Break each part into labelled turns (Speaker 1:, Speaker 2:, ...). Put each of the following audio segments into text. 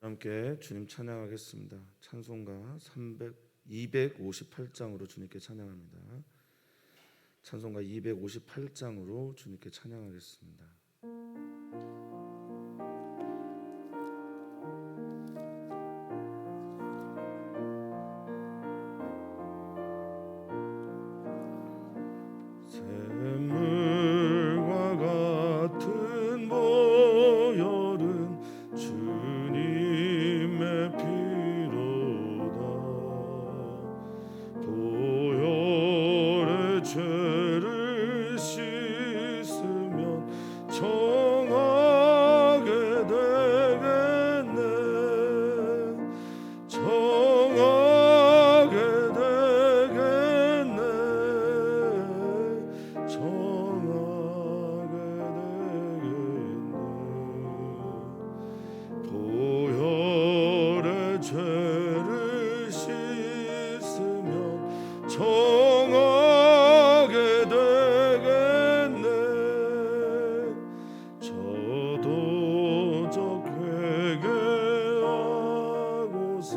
Speaker 1: 함께 주님 찬양하겠습니다. 찬송가 258장으로 주님께 찬양합니다. 찬송가 258장으로 주님께 찬양하겠습니다. 샘물과 같은 보혈은 주님의 피로다. 보혈의 죄를 씻으면 정하게 되겠네. 정하게 되겠네. 정하게 되겠네. 보혈의 죄를 씻으면 정하게 되겠네. 저도적 회개하고서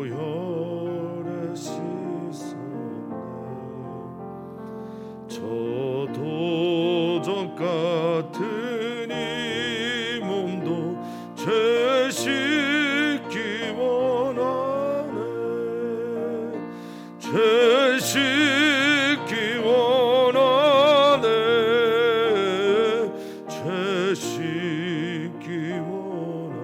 Speaker 1: 보혈에 씻었네. 저도적 같은 이 몸도 죄 씻기 원하네. 죄 씻기 원하네. 죄 씻기 원하네.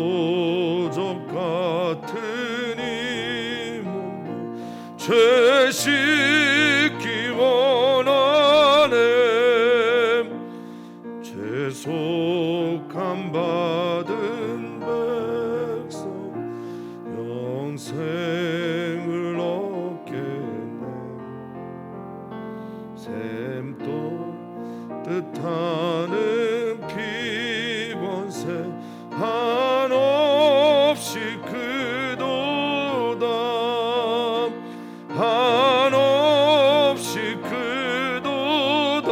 Speaker 1: 저도적 같은 이 몸도 죄 씻기 원하네. 죄속함 받은 백성 영생을 얻겠네. 샘도 뜻하는 피번새 한없이 크도다. 한없이 크도다.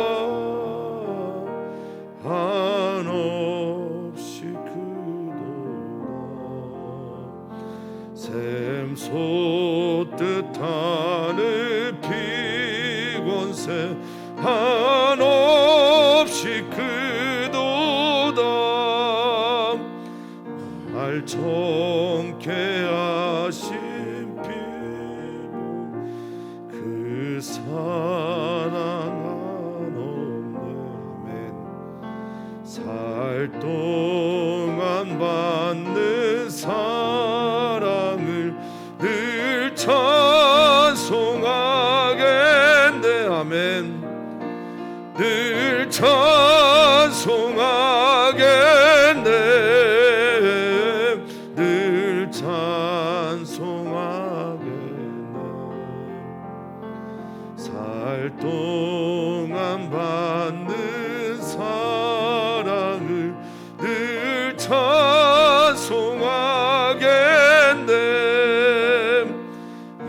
Speaker 1: 한없이 크도다. 샘소 뜻하는 피권세 한없이 크도다. 알청케 하신 피부 그 사랑 한없네. 아멘. 살 동안 받는 사랑을 늘 찬송하겠네. 아멘. 늘 찬송하겠네. 늘 찬송하겠네. 살 동안 받는 사랑을 늘 찬송하겠네.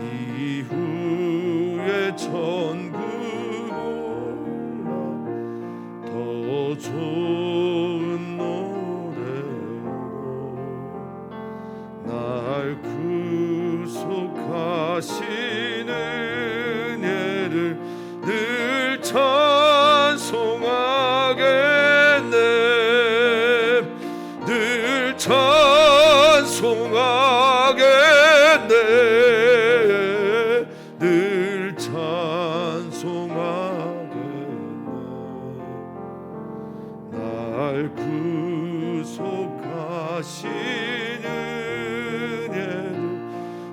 Speaker 1: 이후에 천국 올라 더 좋은 노래로 날 구속하시는 은혜를 늘 찬송하겠네. 늘 찬송하겠네. 늘 찬송하겠네. 날 구속하신 은혜를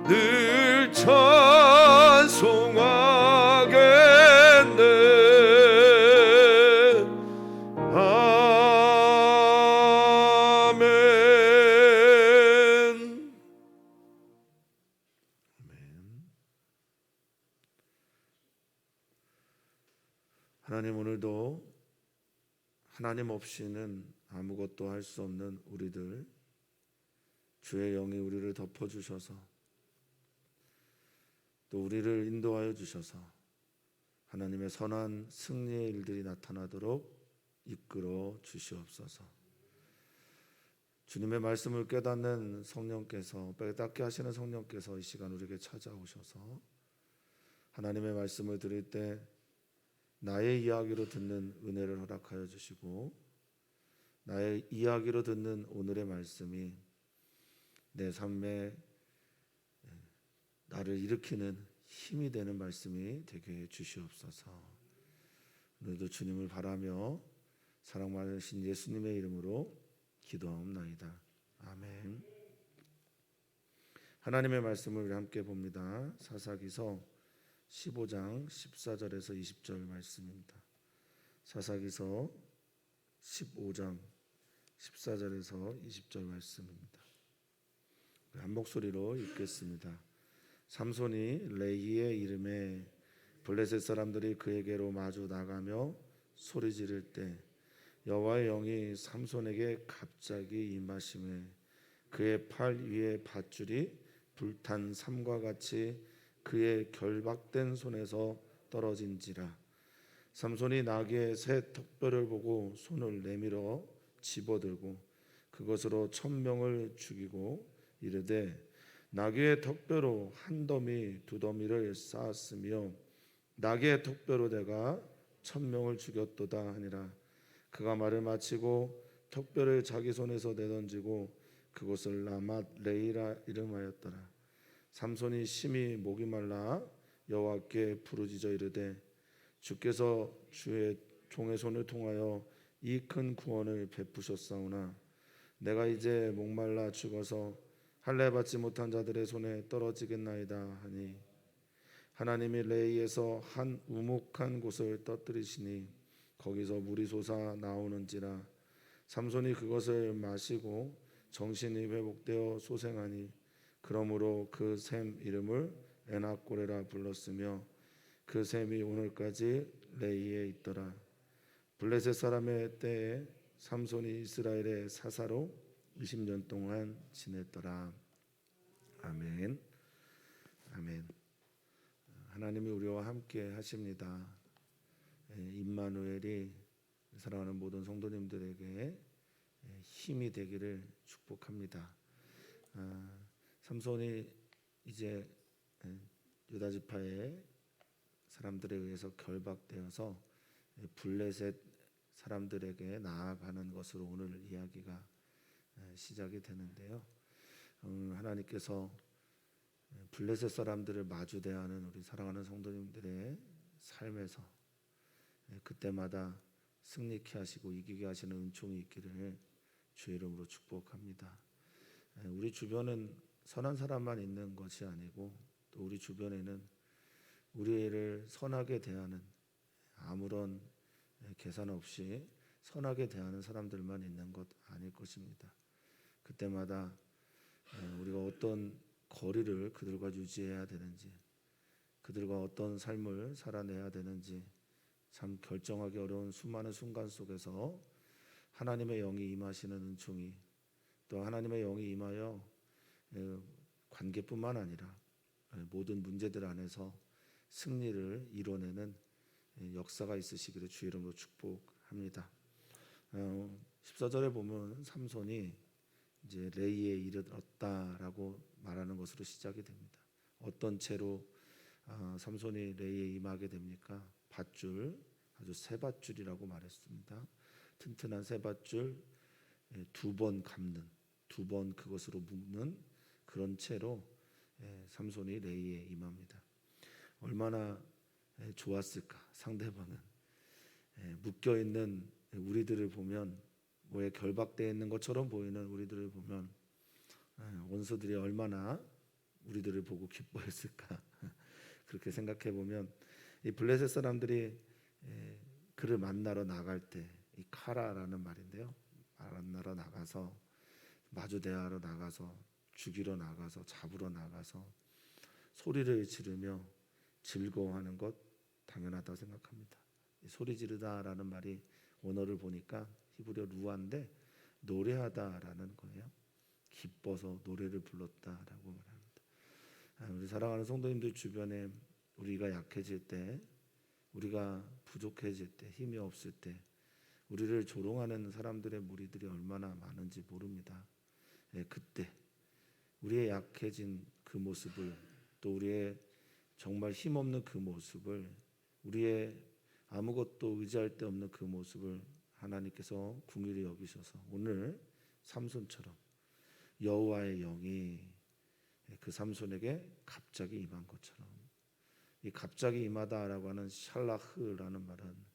Speaker 1: 늘 찬송하겠네. 아멘. 하나님, 오늘도 하나님 없이는 아무것도 할 수 없는 우리들, 주의 영이 우리를 덮어주셔서 또 우리를 인도하여 주셔서 하나님의 선한 승리의 일들이 나타나도록 이끌어 주시옵소서. 주님의 말씀을 깨닫는 성령께서, 깨닫게 하시는 성령께서 이 시간 우리에게 찾아오셔서 하나님의 말씀을 들을 때 나의 이야기로 듣는 은혜를 허락하여 주시고, 나의 이야기로 듣는 오늘의 말씀이 내 삶에 나를 일으키는 힘이 되는 말씀이 되게 해 주시옵소서. 오늘도 주님을 바라며 사랑 많으신 예수님의 이름으로 기도하옵나이다. 아멘. 하나님의 말씀을 우리 함께 봅니다. 사사기서 15장 14절에서 20절 말씀입니다. 사사기서 15장 14절에서 20절 말씀입니다. 한 목소리로 읽겠습니다. 삼손이 레이의 이름에 블레셋 사람들이 그에게로 마주 나가며 소리 지를 때 여호와의 영이 삼손에게 갑자기 임하심에 그의 팔 위에 밧줄이 불탄 삼과 같이 그의 결박된 손에서 떨어진지라. 삼손이 나귀의 새 턱뼈를 보고 손을 내밀어 집어들고 그것으로 1,000명을 죽이고 이르되 나귀의 턱뼈로 한 더미 두 더미를 쌓았으며 나귀의 턱뼈로 내가 1,000명을 죽였도다 하니라. 그가 말을 마치고 턱뼈를 자기 손에서 내던지고 그곳을 라맛 레이라 이름하였더라. 삼손이 심히 목이 말라 여호와께 부르짖어 이르되 주께서 주의 종의 손을 통하여 이 큰 구원을 베푸셨사오나 내가 이제 목말라 죽어서 할례 받지 못한 자들의 손에 떨어지겠나이다 하니 하나님이 레이에서 한 우묵한 곳을 떠뜨리시니 거기서 물이 솟아 나오는지라. 삼손이 그것을 마시고 정신이 회복되어 소생하니 그러므로 그 샘 이름을 에나꼬레라 불렀으며 그 샘이 오늘까지 레이에 있더라. 블레셋 사람의 때에 삼손이 이스라엘의 사사로 20년 동안 지냈더라. 아멘. 아멘. 하나님이 우리와 함께 하십니다. 임마누엘이 사랑하는 모든 성도님들에게 힘이 되기를 축복합니다. 삼손이 이제 유다 지파의 사람들에 의해서 결박되어서 블레셋 사람들에게 나아가는 것으로 오늘 이야기가 시작이 되는데요. 하나님께서 블레셋 사람들을 마주 대하는 우리 사랑하는 성도님들의 삶에서 그때마다 승리케 하시고 이기게 하시는 은총이 있기를 주의 이름으로 축복합니다. 우리 주변은 선한 사람만 있는 것이 아니고 또 우리 주변에는 우리를 선하게 대하는, 아무런 계산 없이 선하게 대하는 사람들만 있는 것 아닐 것입니다. 그때마다 우리가 어떤 거리를 그들과 유지해야 되는지, 그들과 어떤 삶을 살아내야 되는지 참 결정하기 어려운 수많은 순간 속에서 하나님의 영이 임하시는 은총이, 또 하나님의 영이 임하여 관계뿐만 아니라 모든 문제들 안에서 승리를 이뤄내는 역사가 있으시기를 주의 이름으로 축복합니다. 14절에 보면 삼손이 이제 레이에 이르렀다라고 말하는 것으로 시작이 됩니다. 어떤 채로 삼손이 레이에 임하게 됩니까? 밧줄, 아주 새 밧줄이라고 말했습니다. 튼튼한 새 밧줄 2번 감는, 2번 그것으로 묶는 그런 채로 삼손이 레이에 임합니다. 얼마나 좋았을까. 상대방은 묶여 있는 우리들을 보면, 뭐에 결박되어 있는 것처럼 보이는 우리들을 보면 원수들이 얼마나 우리들을 보고 기뻐했을까. 그렇게 생각해 보면 이 블레셋 사람들이 그를 만나러 나갈 때, 이 카라라는 말인데요, 만나러 나가서 마주대하러 나가서 죽이러 나가서 잡으러 나가서 소리를 지르며 즐거워하는 것 당연하다고 생각합니다. 소리 지르다라는 말이 원어를 보니까 히브리어 루아인데 노래하다라는 거예요. 기뻐서 노래를 불렀다라고 말합니다. 우리 사랑하는 성도님들 주변에 우리가 약해질 때, 우리가 부족해질 때, 힘이 없을 때 우리를 조롱하는 사람들의 무리들이 얼마나 많은지 모릅니다. 그때 우리의 약해진 그 모습을, 또 우리의 정말 힘없는 그 모습을, 우리의 아무것도 의지할 데 없는 그 모습을 하나님께서 긍휼히 여기셔서 오늘 삼손처럼 여호와의 영이 그 삼손에게 갑자기 임한 것처럼, 이 갑자기 임하다라고 하는 샬라흐라는 말은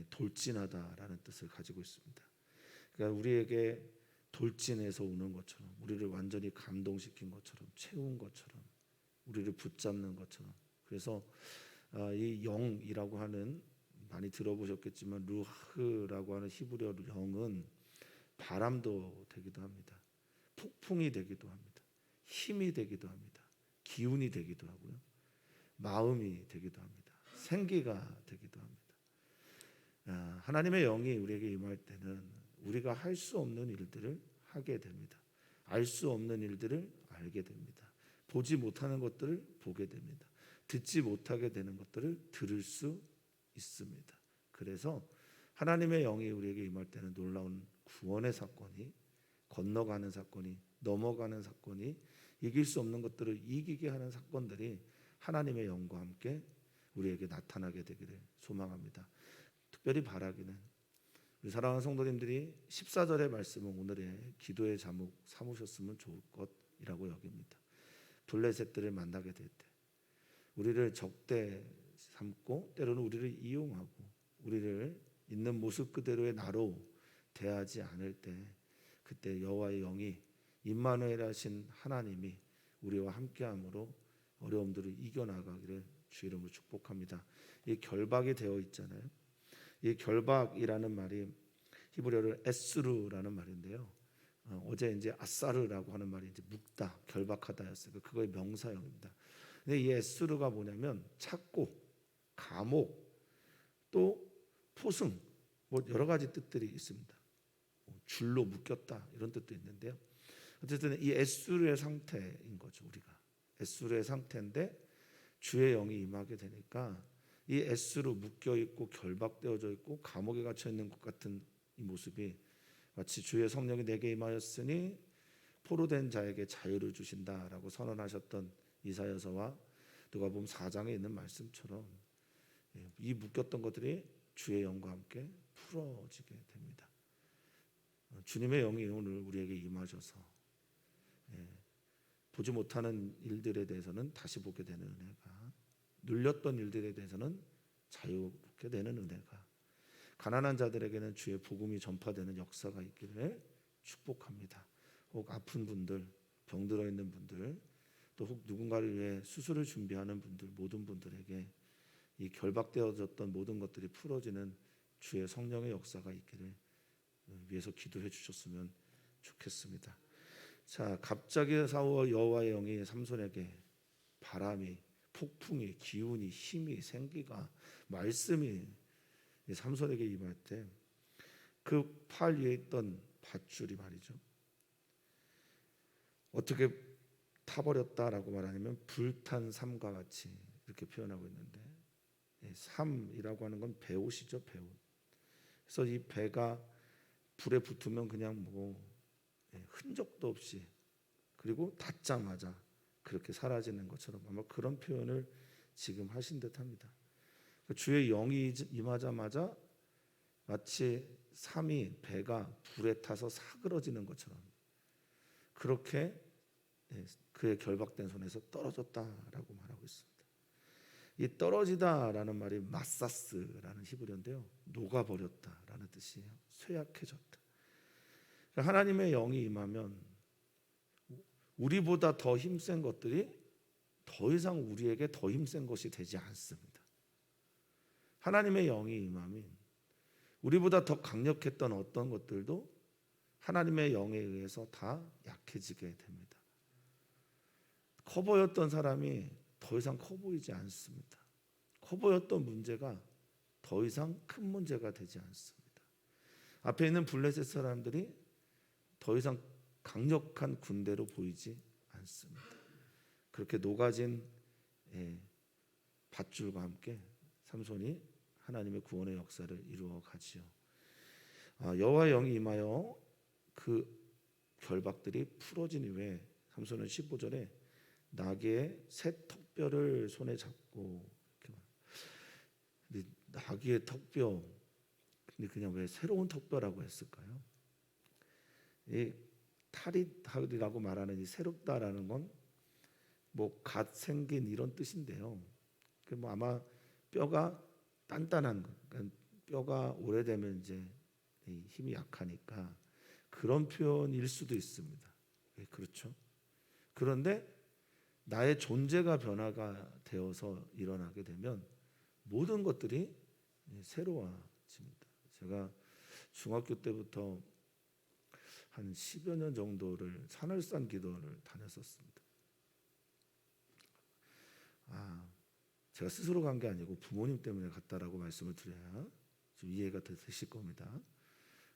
Speaker 1: 돌진하다라는 뜻을 가지고 있습니다. 그러니까 우리에게 돌진해서 오는 것처럼, 우리를 완전히 감동시킨 것처럼, 채운 것처럼, 우리를 붙잡는 것처럼. 그래서 이 영이라고 하는, 많이 들어보셨겠지만 루하라고 하는 히브리어 영은 바람도 되기도 합니다. 폭풍이 되기도 합니다. 힘이 되기도 합니다. 기운이 되기도 하고요. 마음이 되기도 합니다. 생기가 되기도 합니다. 하나님의 영이 우리에게 임할 때는 우리가 할 수 없는 일들을 하게 됩니다. 알 수 없는 일들을 알게 됩니다. 보지 못하는 것들을 보게 됩니다. 듣지 못하게 되는 것들을 들을 수 있습니다. 그래서 하나님의 영이 우리에게 임할 때는 놀라운 구원의 사건이, 건너가는 사건이, 넘어가는 사건이, 이길 수 없는 것들을 이기게 하는 사건들이 하나님의 영과 함께 우리에게 나타나게 되기를 소망합니다. 특별히 바라기는 우리 사랑하는 성도님들이 14절의 말씀은 오늘의 기도의 제목 삼으셨으면 좋을 것이라고 여깁니다. 블레셋들을 만나게 될 때 우리를 적대 삼고 때로는 우리를 이용하고 우리를 있는 모습 그대로의 나로 대하지 않을 때, 그때 여호와의 영이 임마누엘 하신 하나님이 우리와 함께함으로 어려움들을 이겨나가기를 주 이름으로 축복합니다. 이 결박이 되어 있잖아요. 이 결박이라는 말이 히브리어로 에스루라는 말인데요. 어제 이제 아사르라고 하는 말이 이제 묶다, 결박하다였어요. 그거의 명사형입니다. 근데 이 에스루가 뭐냐면 찾고, 감옥, 또 포승, 뭐 여러 가지 뜻들이 있습니다. 줄로 묶였다 이런 뜻도 있는데요. 어쨌든 이 에스루의 상태인 거죠. 우리가 에스루의 상태인데 주의 영이 임하게 되니까 이 에스루 묶여 있고 결박되어져 있고 감옥에 갇혀 있는 것 같은 이 모습이 마치 주의 성령이 내게 임하였으니 포로된 자에게 자유를 주신다라고 선언하셨던 이사야서와 누가복음 4장에 있는 말씀처럼 이 묶였던 것들이 주의 영과 함께 풀어지게 됩니다. 주님의 영이 오늘 우리에게 임하셔서 보지 못하는 일들에 대해서는 다시 보게 되는 은혜가, 눌렸던 일들에 대해서는 자유롭게 되는 은혜가, 가난한 자들에게는 주의 복음이 전파되는 역사가 있기를 축복합니다. 혹 아픈 분들, 병들어 있는 분들, 또 혹 누군가를 위해 수술을 준비하는 분들, 모든 분들에게 이 결박되어졌던 모든 것들이 풀어지는 주의 성령의 역사가 있기를 위해서 기도해 주셨으면 좋겠습니다. 자, 갑자기 사워 여호와의 영이 삼손에게 바람이, 폭풍이, 기운이, 힘이, 생기가, 말씀이 삼손에게 임할 때 그 팔 위에 있던 밧줄이 말이죠, 어떻게 타버렸다라고 말하냐면 불탄 삼과 같이 이렇게 표현하고 있는데, 삼이라고 하는 건 배옷이죠, 배옷. 그래서 이 배가 불에 붙으면 그냥 뭐 흔적도 없이, 그리고 닿자마자 그렇게 사라지는 것처럼 아마 그런 표현을 지금 하신 듯합니다. 주의 영이 임하자마자 마치 삼이, 배가 불에 타서 사그러지는 것처럼 그렇게 그의 결박된 손에서 떨어졌다라고 말하고 있습니다. 이 떨어지다라는 말이 마사스라는 히브리어인데요, 녹아버렸다라는 뜻이에요. 쇠약해졌다. 하나님의 영이 임하면 우리보다 더 힘센 것들이 더 이상 우리에게 더 힘센 것이 되지 않습니다. 하나님의 영이 임하면 우리보다 더 강력했던 어떤 것들도 하나님의 영에 의해서 다 약해지게 됩니다. 커 보였던 사람이 더 이상 커 보이지 않습니다. 커 보였던 문제가 더 이상 큰 문제가 되지 않습니다. 앞에 있는 블레셋 사람들이 더 이상 강력한 군대로 보이지 않습니다. 그렇게 녹아진 밧줄과 함께 삼손이 하나님의 구원의 역사를 이루어 가지요. 여호와의 영이 임하여 그 결박들이 풀어진 이후에 삼손은 15절에 나귀의 새 턱뼈를 손에 잡고 이렇게 근데 나귀의 턱뼈 근데 그냥 왜 새로운 턱뼈라고 했을까요? 이 타릿하리라고 말하는 이 새롭다라는 건 뭐 갓 생긴 이런 뜻인데요. 그 뭐 아마 뼈가 단단한 거, 그러니까 뼈가 오래되면 이제 힘이 약하니까 그런 표현일 수도 있습니다. 예, 그렇죠. 그런데 나의 존재가 변화가 되어서 일어나게 되면 모든 것들이 새로워집니다. 제가 중학교 때부터 한 10여 년 정도를 산을산 기도를 다녔었습니다. 제가 스스로 간 게 아니고 부모님 때문에 갔다라고 말씀을 드려야 좀 이해가 되실 겁니다.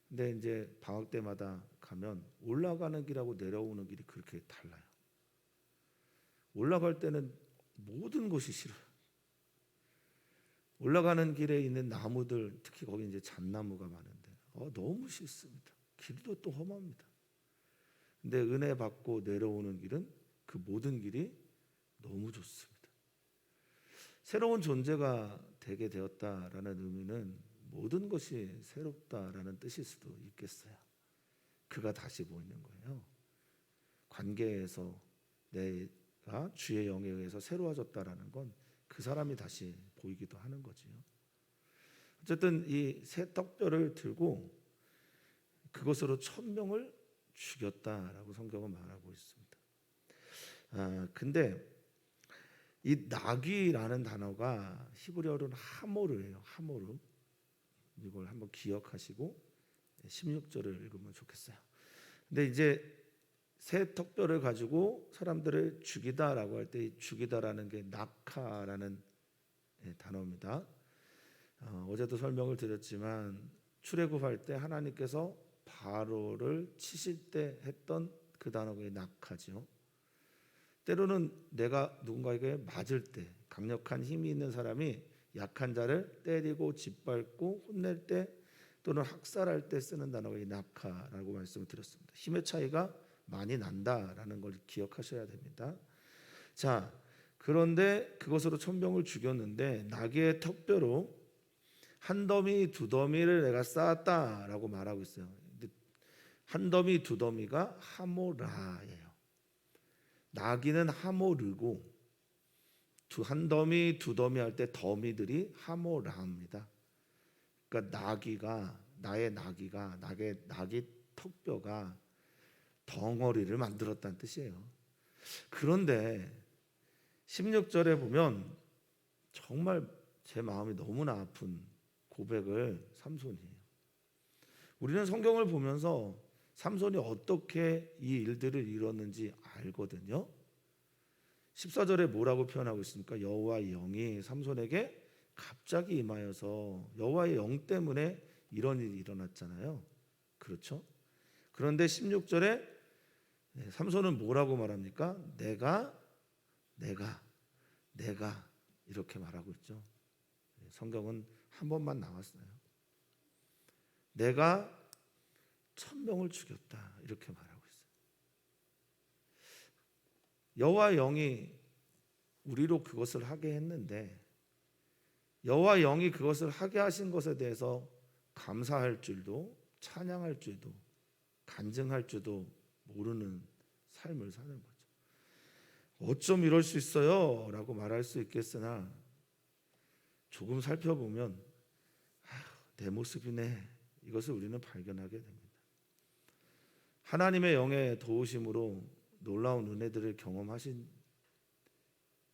Speaker 1: 근데 이제 방학 때마다 가면 올라가는 길하고 내려오는 길이 그렇게 달라요. 올라갈 때는 모든 것이 싫어요. 올라가는 길에 있는 나무들, 특히 거기 이제 잣나무가 많은데 너무 싫습니다. 길도 또 험합니다. 근데 은혜 받고 내려오는 길은 그 모든 길이 너무 좋습니다. 새로운 존재가 되게 되었다라는 의미는 모든 것이 새롭다라는 뜻일 수도 있겠어요. 그가 다시 보이는 거예요. 관계에서 내가 주의 영에 의해서 새로워졌다라는 건 그 사람이 다시 보이기도 하는 거지요. 어쨌든 이 새 떡뼈를 들고 그것으로 1000명을 죽였다라고 성경은 말하고 있습니다. 근데 이 나귀라는 단어가 히브리어로는 하모르예요. 하모르. 이걸 한번 기억하시고 16절을 읽으면 좋겠어요. 근데 이제 새 턱뼈를 가지고 사람들을 죽이다라고 할 때 죽이다라는 게 낙하라는 단어입니다. 어제도 설명을 드렸지만 출애굽할 때 하나님께서 바로를 치실 때 했던 그 단어가 낙하죠. 때로는 내가 누군가에게 맞을 때 강력한 힘이 있는 사람이 약한 자를 때리고 짓밟고 혼낼 때 또는 학살할 때 쓰는 단어가 이 낙하라고 말씀을 드렸습니다. 힘의 차이가 많이 난다라는 걸 기억하셔야 됩니다. 자, 그런데 그것으로 1000명을 죽였는데 나귀의 턱뼈로 한 더미 두 더미를 내가 쌓았다라고 말하고 있어요. 한 더미 두 더미가 하모라예요. 나귀는 하모르고 한 더미 두 더미 할 때 더미들이 하모라입니다. 그러니까 나의 나귀 턱뼈가 덩어리를 만들었다는 뜻이에요. 그런데 16절에 보면 정말 제 마음이 너무나 아픈 고백을 삼손이 해요. 우리는 성경을 보면서 삼손이 어떻게 이 일들을 이뤘는지 알거든요. 14절에 뭐라고 표현하고 있습니까? 여호와의 영이 삼손에게 갑자기 임하여서 여호와의 영 때문에 이런 일이 일어났잖아요. 그렇죠? 그런데 16절에 삼손은 뭐라고 말합니까? 내가 이렇게 말하고 있죠. 성경은 한 번만 나왔어요. 내가 1000명을 죽였다 이렇게 말하고 있어요. 여호와 영이 우리로 그것을 하게 했는데 여호와 영이 그것을 하게 하신 것에 대해서 감사할 줄도 찬양할 줄도 간증할 줄도 모르는 삶을 사는 거죠. 어쩜 이럴 수 있어요? 라고 말할 수 있겠으나 조금 살펴보면 내 모습이네 이것을 우리는 발견하게 됩니다. 하나님의 영의 도우심으로 놀라운 은혜들을 경험하신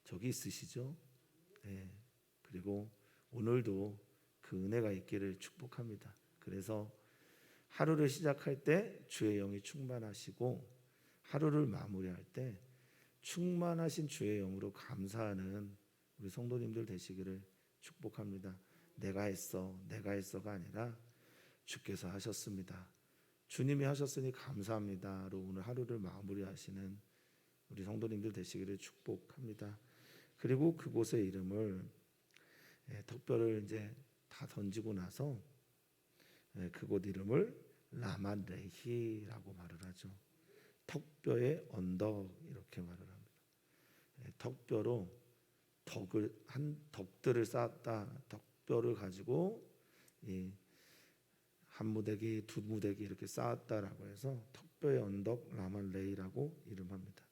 Speaker 1: 적이 있으시죠? 네. 그리고 오늘도 그 은혜가 있기를 축복합니다. 그래서 하루를 시작할 때 주의 영이 충만하시고 하루를 마무리할 때 충만하신 주의 영으로 감사하는 우리 성도님들 되시기를 축복합니다. 내가 했어가 아니라 주께서 하셨습니다. 주님이 하셨으니 감사합니다로 오늘 하루를 마무리하시는 우리 성도님들 되시기를 축복합니다. 그리고 그곳의 이름을 턱뼈를 이제 다 던지고 나서 그곳 이름을 라만레히라고 말을 하죠. 턱뼈의 언덕 이렇게 말을 합니다. 턱뼈로 덕들을 쌓았다. 턱뼈를 가지고 한 무대기, 두 무대기 이렇게 쌓았다라고 해서 턱뼈의 언덕 라만레히라고 이름합니다.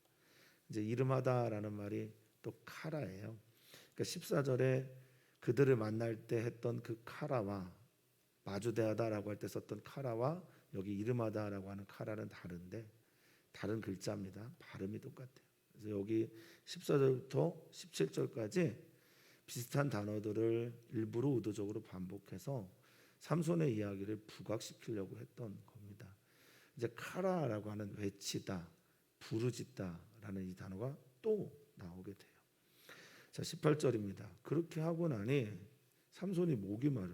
Speaker 1: 이제 이름하다라는 말이 또 카라예요. 그러니까 14절에 그들을 만날 때 했던 그 카라와 마주대하다라고 할 때 썼던 카라와 여기 이름하다라고 하는 카라는 다른데 다른 글자입니다. 발음이 똑같아요. 그래서 여기 14절부터 17절까지 비슷한 단어들을 일부러 의도적으로 반복해서 삼손의 이야기를 부각시키려고 했던 겁니다. 이제 카라라고 하는 외치다, 부르짖다라는 이 단어가 또 나오게 돼요. 자, 18절입니다. 그렇게 하고 나니 삼손이 목이 마른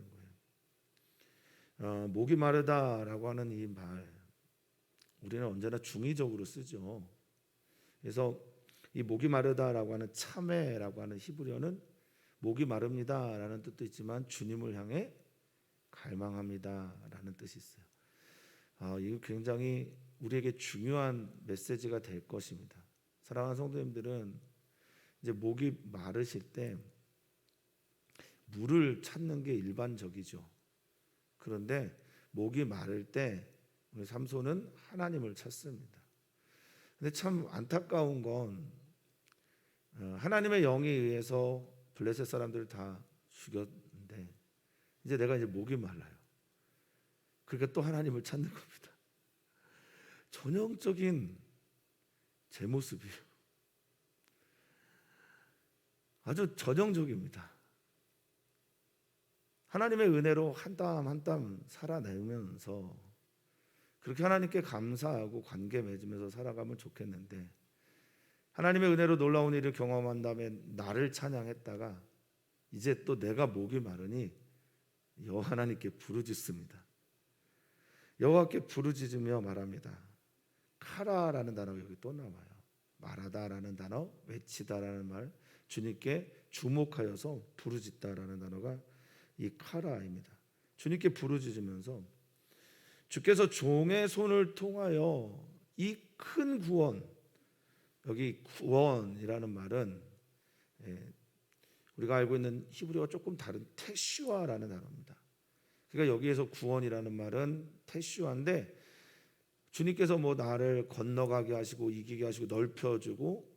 Speaker 1: 거예요. 목이 마르다라고 하는 이 말, 우리는 언제나 중의적으로 쓰죠. 그래서 이 목이 마르다라고 하는 참회라고 하는 히브리어는 목이 마릅니다라는 뜻도 있지만 주님을 향해 갈망합니다라는 뜻이 있어요. 이거 굉장히 우리에게 중요한 메시지가 될 것입니다. 사랑하는 성도님들은 이제 목이 마르실 때 물을 찾는 게 일반적이죠. 그런데 목이 마를 때 우리 삼손은 하나님을 찾습니다. 근데 참 안타까운 건 하나님의 영에 의해서 블레셋 사람들을 다 죽였는데 이제 내가 이제 목이 말라요. 그러니까 또 하나님을 찾는 겁니다. 전형적인 제 모습이에요. 아주 전형적입니다. 하나님의 은혜로 한 땀 한 땀 살아내면서 그렇게 하나님께 감사하고 관계 맺으면서 살아가면 좋겠는데 하나님의 은혜로 놀라운 일을 경험한 다음에 나를 찬양했다가 이제 또 내가 목이 마르니 여호와 하나님께 부르짖습니다. 여호와께 부르짖으며 말합니다. 카라라는 단어가 여기 또 나와요. 말하다라는 단어, 외치다라는 말, 주님께 주목하여서 부르짖다라는 단어가 이 카라입니다. 주님께 부르짖으면서 주께서 종의 손을 통하여 이 큰 구원, 여기 구원이라는 말은 우리가 알고 있는 히브리어가 조금 다른 테슈아라는 단어입니다. 그러니까 여기에서 구원이라는 말은 테슈아인데 주님께서 뭐 나를 건너가게 하시고 이기게 하시고 넓혀주고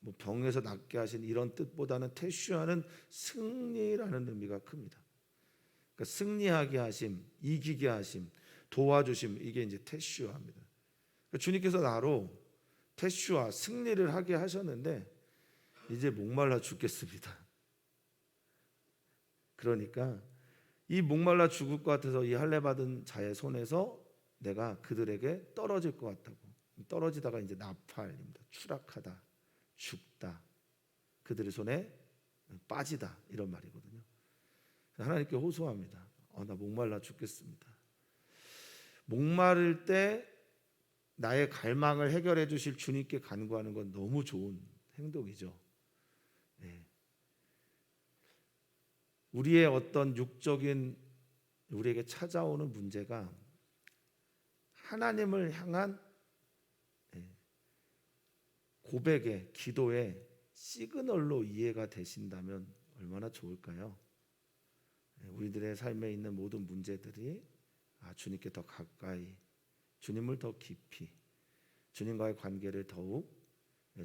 Speaker 1: 뭐 병에서 낫게 하신 이런 뜻보다는 테슈아는 승리라는 의미가 큽니다. 그러니까 승리하게 하심, 이기게 하심, 도와주심, 이게 이제 테슈아입니다. 그러니까 주님께서 나로 테슈아 승리를 하게 하셨는데 이제 목말라 죽겠습니다. 그러니까 이 목말라 죽을 것 같아서 이 할례 받은 자의 손에서 내가 그들에게 떨어질 것 같다고. 떨어지다가 이제 나팔입니다. 추락하다, 죽다, 그들의 손에 빠지다 이런 말이거든요. 하나님께 호소합니다. 나 목말라 죽겠습니다. 목마를 때 나의 갈망을 해결해 주실 주님께 간구하는 건 너무 좋은 행동이죠. 우리의 어떤 육적인 우리에게 찾아오는 문제가 하나님을 향한 고백의 기도의 시그널로 이해가 되신다면 얼마나 좋을까요? 우리들의 삶에 있는 모든 문제들이 주님께 더 가까이, 주님을 더 깊이, 주님과의 관계를 더욱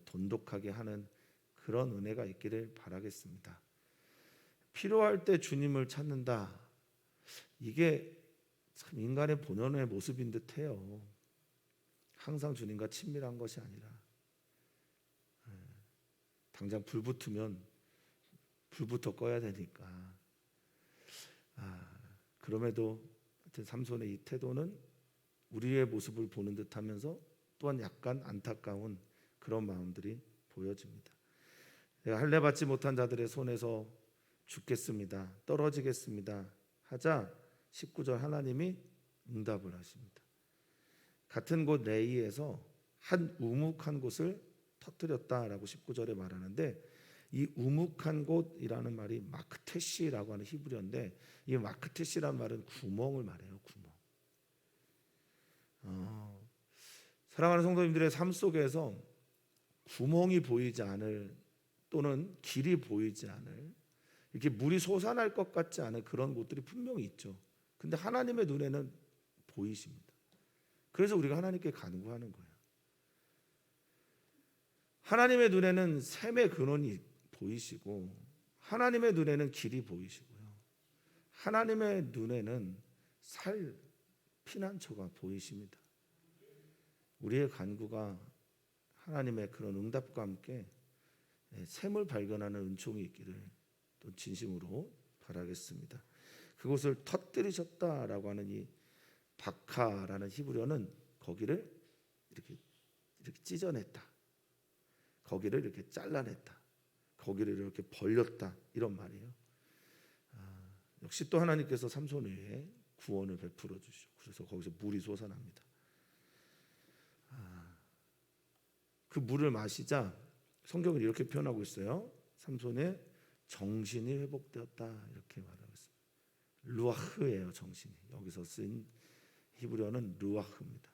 Speaker 1: 돈독하게 하는 그런 은혜가 있기를 바라겠습니다. 필요할 때 주님을 찾는다. 이게 참 인간의 본연의 모습인 듯해요. 항상 주님과 친밀한 것이 아니라 당장 불 붙으면 불부터 꺼야 되니까. 그럼에도 삼손의 이 태도는 우리의 모습을 보는 듯하면서 또한 약간 안타까운 그런 마음들이 보여집니다. 내가 할례 받지 못한 자들의 손에서 죽겠습니다. 떨어지겠습니다. 하자 19절 하나님이 응답을 하십니다. 같은 곳 레이에서 한 우묵한 곳을 터뜨렸다라고 19절에 말하는데 이 우묵한 곳이라는 말이 마크테시라고 하는 히브리어인데 이 마크테시라는 말은 구멍을 말해요. 구멍. 사랑하는 성도님들의 삶 속에서 구멍이 보이지 않을 또는 길이 보이지 않을 이렇게 물이 솟아날 것 같지 않은 그런 곳들이 분명히 있죠. 근데 하나님의 눈에는 보이십니다. 그래서 우리가 하나님께 간구하는 거예요. 하나님의 눈에는 샘의 근원이 보이시고 하나님의 눈에는 길이 보이시고요. 하나님의 눈에는 살 피난처가 보이십니다. 우리의 간구가 하나님의 그런 응답과 함께 샘을 발견하는 은총이 있기를 또 진심으로 바라겠습니다. 그곳을 터뜨리셨다라고 하는 이 바카라는 히브리어는 거기를 이렇게 찢어냈다. 거기를 이렇게 잘라냈다. 거기를 이렇게 벌렸다. 이런 말이에요. 역시 또 하나님께서 삼손에게 구원을 베풀어 주시죠. 그래서 거기서 물이 솟아납니다. 그 물을 마시자 성경은 이렇게 표현하고 있어요. 삼손의 정신이 회복되었다 이렇게 말하고 있습니다. 루아흐예요. 정신이. 여기서 쓴 히브리어는 루아흐입니다.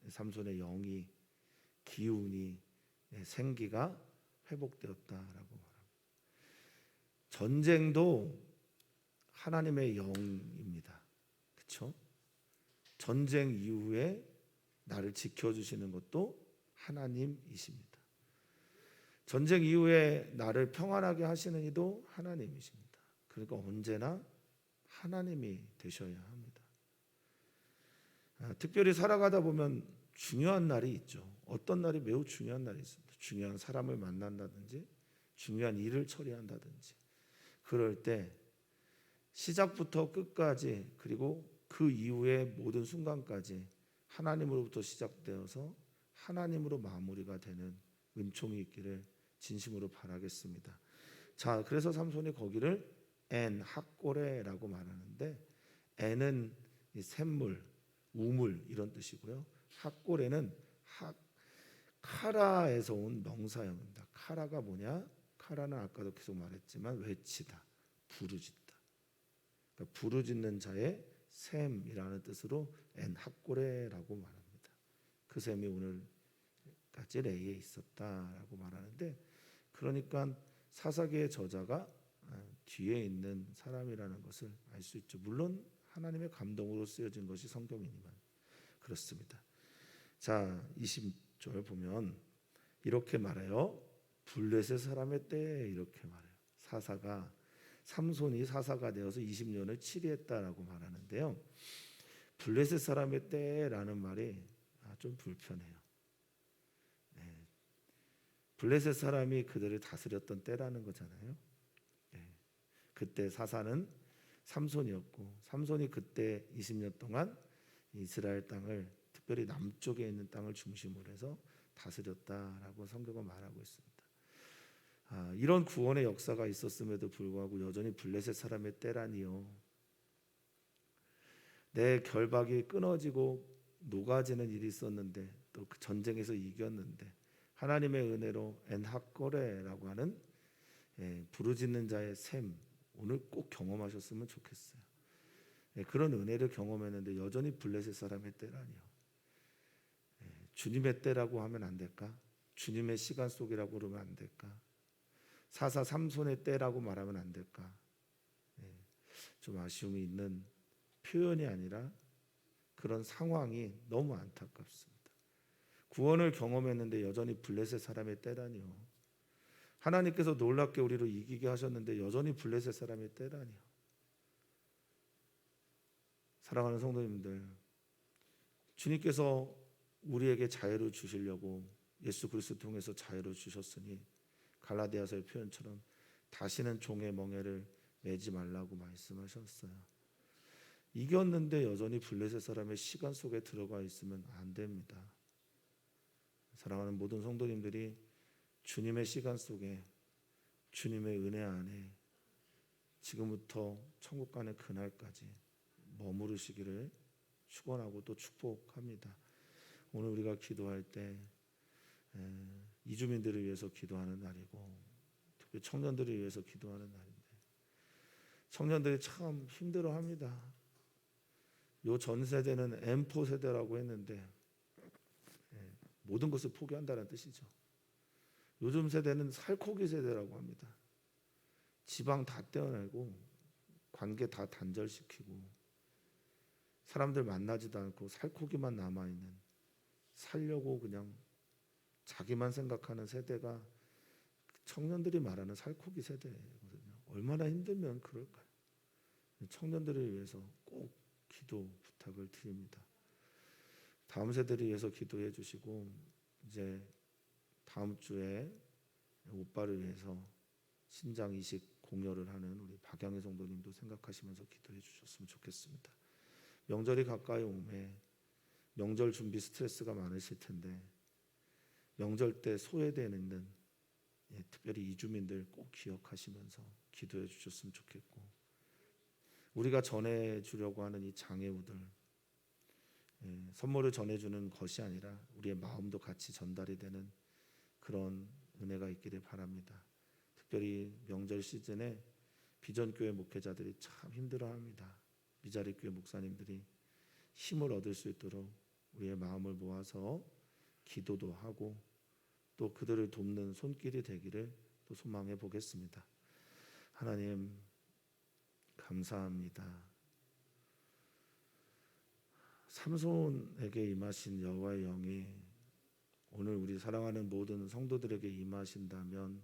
Speaker 1: 삼손의 영이 기운이 생기가 회복되었다라고 말합니다. 전쟁도 하나님의 영입니다. 그렇죠? 전쟁 이후에 나를 지켜주시는 것도 하나님이십니다. 전쟁 이후에 나를 평안하게 하시는 이도 하나님이십니다. 그러니까 언제나 하나님이 되셔야 합니다. 특별히 살아가다 보면 중요한 날이 있죠. 어떤 날이 매우 중요한 날이 있습니다. 중요한 사람을 만난다든지 중요한 일을 처리한다든지 그럴 때 시작부터 끝까지 그리고 그 이후의 모든 순간까지 하나님으로부터 시작되어서 하나님으로 마무리가 되는 은총이 있기를 진심으로 바라겠습니다. 자, 그래서 삼손이 거기를 엔 핫고레라고 말하는데 엔은 샘물, 우물 이런 뜻이고요. 핫고레는 카라에서 온 명사형입니다. 카라가 뭐냐? 카라는 아까도 계속 말했지만 외치다, 부르짖다. 그러니까 부르짖는 자의 샘이라는 뜻으로 엔 핫고레라고 말합니다. 그 샘이 오늘까지 레이에 있었다라고 말하는데 그러니까 사사기의 저자가 뒤에 있는 사람이라는 것을 알 수 있죠. 물론 하나님의 감동으로 쓰여진 것이 성경이니만 그렇습니다. 자, 20절 보면 이렇게 말해요. 블레셋 사람의 때에 이렇게 말해요. 삼손이 사사가 되어서 20년을 치리했다라고 말하는데요. 블레셋 사람의 때라는 말이 좀 불편해요. 블레셋 사람이 그들을 다스렸던 때라는 거잖아요. 그때 사사는 삼손이었고 삼손이 그때 20년 동안 이스라엘 땅을 특별히 남쪽에 있는 땅을 중심으로 해서 다스렸다라고 성경은 말하고 있습니다. 이런 구원의 역사가 있었음에도 불구하고 여전히 블레셋 사람의 때라니요. 내 결박이 끊어지고 녹아지는 일이 있었는데 또 그 전쟁에서 이겼는데 하나님의 은혜로 엔핫고레라고 하는 부르짖는 자의 샘 오늘 꼭 경험하셨으면 좋겠어요. 그런 은혜를 경험했는데 여전히 블레셋 사람의 때라니요. 주님의 때라고 하면 안 될까? 주님의 시간 속이라고 그러면 안 될까? 사사 삼손의 때라고 말하면 안 될까? 좀 아쉬움이 있는 표현이 아니라 그런 상황이 너무 안타깝습니다. 구원을 경험했는데 여전히 블레셋 사람의 때라니요. 하나님께서 놀랍게 우리를 이기게 하셨는데 여전히 블레셋 사람의 때라니요. 사랑하는 성도님들, 주님께서 우리에게 자유를 주시려고 예수 그리스도 통해서 자유를 주셨으니 갈라디아서의 표현처럼 다시는 종의 멍에를 매지 말라고 말씀하셨어요. 이겼는데 여전히 블레셋 사람의 시간 속에 들어가 있으면 안 됩니다. 사랑하는 모든 성도님들이 주님의 시간 속에 주님의 은혜 안에 지금부터 천국 가는 그날까지 머무르시기를 축원하고 또 축복합니다. 오늘 우리가 기도할 때 이주민들을 위해서 기도하는 날이고 특히 청년들을 위해서 기도하는 날인데 청년들이 참 힘들어합니다. 요 전 세대는 M4 세대라고 했는데 모든 것을 포기한다는 뜻이죠. 요즘 세대는 살코기 세대라고 합니다. 지방 다 떼어내고 관계 다 단절시키고 사람들 만나지도 않고 살코기만 남아있는, 살려고 그냥 자기만 생각하는 세대가 청년들이 말하는 살코기 세대거든요. 얼마나 힘들면 그럴까요? 청년들을 위해서 꼭 기도 부탁을 드립니다. 다음 세대를 위해서 기도해 주시고, 이제 다음 주에 오빠를 위해서 신장 이식 공여를 하는 우리 박양희 성도님도 생각하시면서 기도해 주셨으면 좋겠습니다. 명절이 가까이 오매 명절 준비 스트레스가 많으실 텐데 명절 때 소외되는 특별히 이주민들 꼭 기억하시면서 기도해 주셨으면 좋겠고, 우리가 전해주려고 하는 이 장애우들 선물을 전해주는 것이 아니라 우리의 마음도 같이 전달이 되는 그런 은혜가 있기를 바랍니다. 특별히 명절 시즌에 비전교회 목회자들이 참 힘들어합니다. 미자립교회 목사님들이 힘을 얻을 수 있도록 우리의 마음을 모아서 기도도 하고 또 그들을 돕는 손길이 되기를 또 소망해 보겠습니다. 하나님 감사합니다. 삼손에게 임하신 여호와의 영이 오늘 우리 사랑하는 모든 성도들에게 임하신다면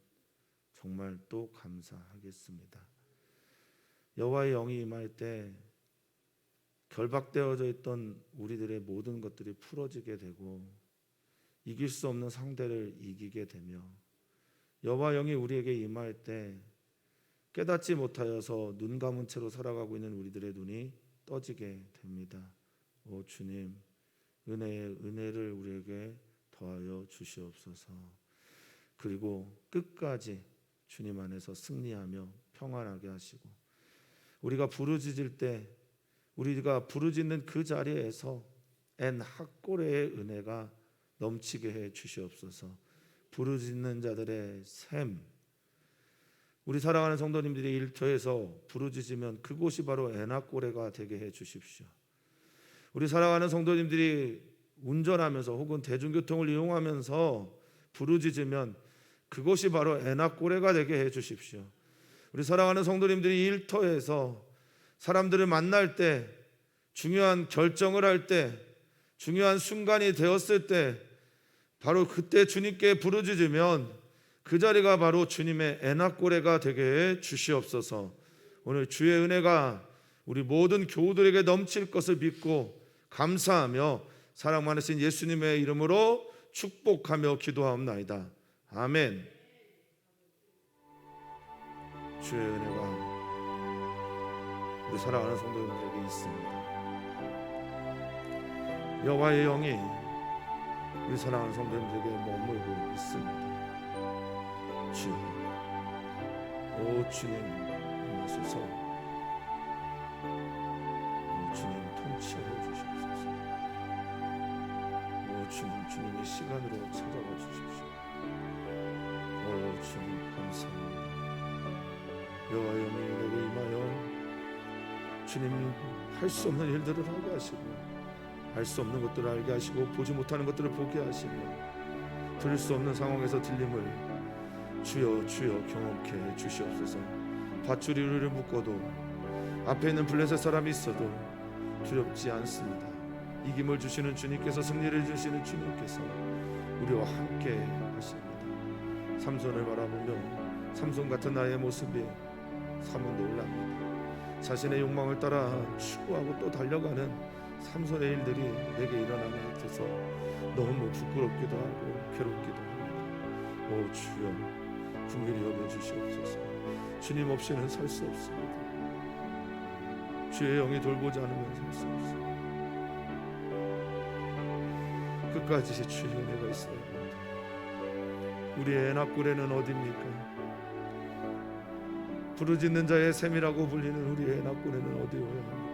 Speaker 1: 정말 또 감사하겠습니다. 여호와의 영이 임할 때 결박되어져 있던 우리들의 모든 것들이 풀어지게 되고 이길 수 없는 상대를 이기게 되며, 여호와의 영이 우리에게 임할 때 깨닫지 못하여서 눈 감은 채로 살아가고 있는 우리들의 눈이 떠지게 됩니다. 오 주님, 은혜를 우리에게 더하여 주시옵소서. 그리고 끝까지 주님 안에서 승리하며 평안하게 하시고, 우리가 부르짖을 때 우리가 부르짖는 그 자리에서 학고레의 은혜가 넘치게 해 주시옵소서. 부르짖는 자들의 샘, 우리 사랑하는 성도님들이 일터에서 부르짖으면 그곳이 바로 학고레가 되게 해 주십시오. 우리 사랑하는 성도님들이 운전하면서 혹은 대중교통을 이용하면서 부르짖으면 그곳이 바로 학고레가 되게 해 주십시오. 우리 사랑하는 성도님들이 일터에서 사람들을 만날 때, 중요한 결정을 할 때, 중요한 순간이 되었을 때 바로 그때 주님께 부르짖으면 그 자리가 바로 주님의 학고레가 되게 해 주시옵소서. 오늘 주의 은혜가 우리 모든 교우들에게 넘칠 것을 믿고 감사하며 사랑 많으신 예수님의 이름으로 축복하며 기도하옵나이다. 아멘. 주의 은혜가 우리 사랑하는 성도님들에게 있습니다. 여호와의 영이 우리 사랑하는 성도님들에게 머물고 있습니다. 주여, 오 주님 임하소서. 주님 통치하여 주시옵소서. 오 주님의 시간으로 찾아와 주십시오. 오 주님 감사합니다. 여호와의 영이 내게 임하여 주님 할 수 없는 일들을 하게 하시고, 알 수 없는 것들을 알게 하시고, 보지 못하는 것들을 보게 하시며, 들을 수 없는 상황에서 들림을 주여 경험케 해 주시옵소서. 밧줄이 우리를 묶어도 앞에 있는 블레셋 사람이 있어도 두렵지 않습니다. 이김을 주시는 주님께서, 승리를 주시는 주님께서 우리와 함께 하십니다. 삼손을 바라보며 삼손 같은 나의 모습이 사뭇 놀랍니다. 자신의 욕망을 따라 추구하고 또 달려가는 삼손의 일들이 내게 일어나는 듯해서 너무 부끄럽기도 하고 괴롭기도 합니다. 오 주여, 긍휼히 여겨 주시옵소서. 주님 없이는 살 수 없습니다. 주의 영이 돌보지 않으면 살 수 없습니다. 끝까지 주의 은혜가 있어야 합니다. 우리의 학고레는 어디입니까? 부르짖는 자의 샘이라고 불리는 우리의 학고레는 어디여야 합니까?